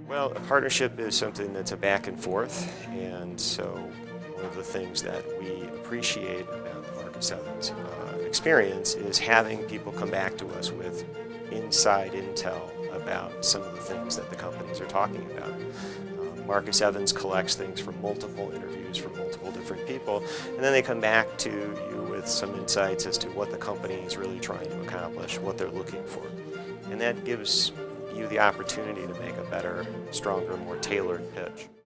Well, a partnership is something that's a back and forth, and so one of the things that we appreciate about Marcus Evans' experience is having people come back to us with inside intel about some of the things that the companies are talking about. Marcus Evans collects things from multiple interviews from multiple different people, and then they come back to you with some insights as to what the company is really trying to accomplish, what they're looking for. And that gives you the opportunity to make a better, stronger, more tailored pitch.